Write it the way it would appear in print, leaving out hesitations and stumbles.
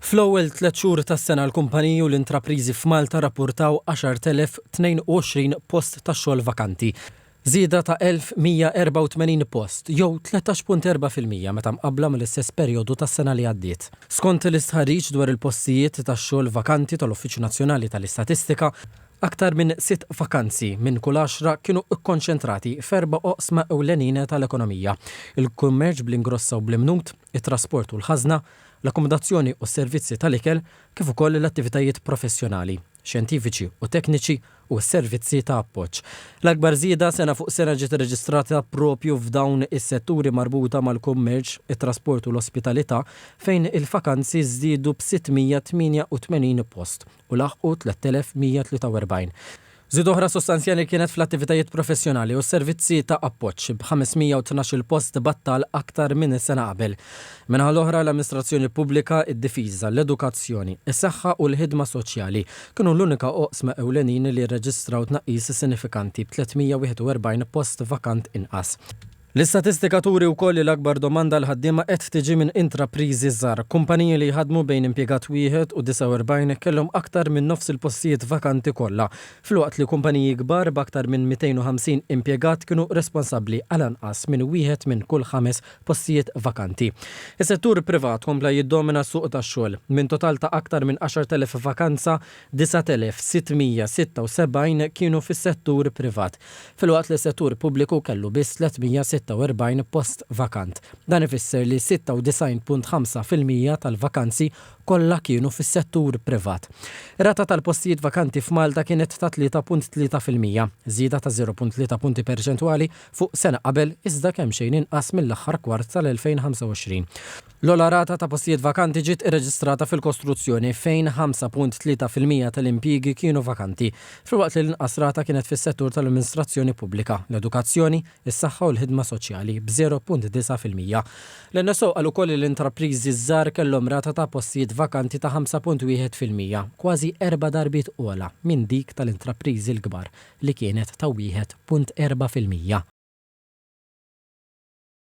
Fl-ewwel 3 xhur tas-sena l-kumpaniji u l-intrapriżi f'Malta rrappurtaw 10,022 post ta' xogħol vakanti. Żieda ta' 1,184 post, jew 13.4% meta mqabbla mill-istess perjodu tas-sena li għaddiet. Skont l-istħarriġ dwar il-postijiet tax-xogħol vakanti tal-Uffiċċju Nazzjonali tal-Istatistika, aktar minn 6 vakanzi minn kull 10 kienu kkonċentrati f'erba' oqsma ewlenin tal-ekonomija: il-kummerċ bl-ingrossa u bl-imnut, it-trasport u l-ħażna, l-akkomodazzjoni u s-servizzi tal-ikel, kif ukoll l-attivitajiet professjonali, xjentifiċi u tekniċi u s-servizzi ta' appoġġ. L-akbar żieda sena fuq sena ġiet irreġistrata propju f'dawn is-setturi marbuta mal-kummerċ, it-trasport u l-ospitalità, fejn il-vakanzi żdiedu b'688 post u laħqu 3,143. Żied oħra sostanzjali kienet fl-attivitajiet professjonali u s-servizzi ta' appoġġ b'512 post battal aktar minn is-sena qabel. Minħa l-oħra l-amministrazzjoni pubblika, id-difiża, l-edukazzjoni, is-saħħa u l-ħidma soċjali kienu l-unika oqsma ewlenin li rreġistraw tnaqqis sinifikanti b'341 post vakant inqas. L-istatistika turi wkoll l-akbar domanda l-ħaddiema qed tiġi minn intrapriżi żgħar. Kumpaniji li jħaddmu bejn impjegat wieħed u 49 kellhom aktar minn nofs il-postijiet vakanti kollha, filwaqt li kumpaniji kbar b'aktar minn 250 impjegat kienu responsabbli għal anqas minn wieħed minn kull 5 postijiet vakanti. Is-settur privat kompla jiddomina s-suq tax-xogħol. Minn total ta' aktar minn 10,000 vakanza, 9,676 kienu fis-settur privat, filwaqt li s-settur pubbliku kellu biss 346 post vakant. Dan ifisser li 96.5% tal-vakanzi kollha kienu fis-settur privat. Ir-rata tal-postijiet vakanti f'Malta kienet ta' 3.3%, żieda ta' 0.3 punti perċentwali fuq sena qabel iżda kemm xejn inqas mill-aħħar kwart tal-2025. L-ogħla rata ta' postijiet vakanti ġiet irreġistrata fil-kostruzzjoni fejn 5.3% tal-impjiegi kienu vakanti, filwaqt li l-inqas rata kienet fis-settur tal-amministrazzjoni pubblika, l-edukazzjoni, is-saħħa u l-ħidma soċjali b'0.9%. L-NSO qal ukoll l-intrapriżi żgħar kellhom rata ta' postijiet vakanti ta' 5.1%, kważi 4 darbiet ogħla minn dik tal-intrapriżi l-kbar li kienet ta' 1.4%.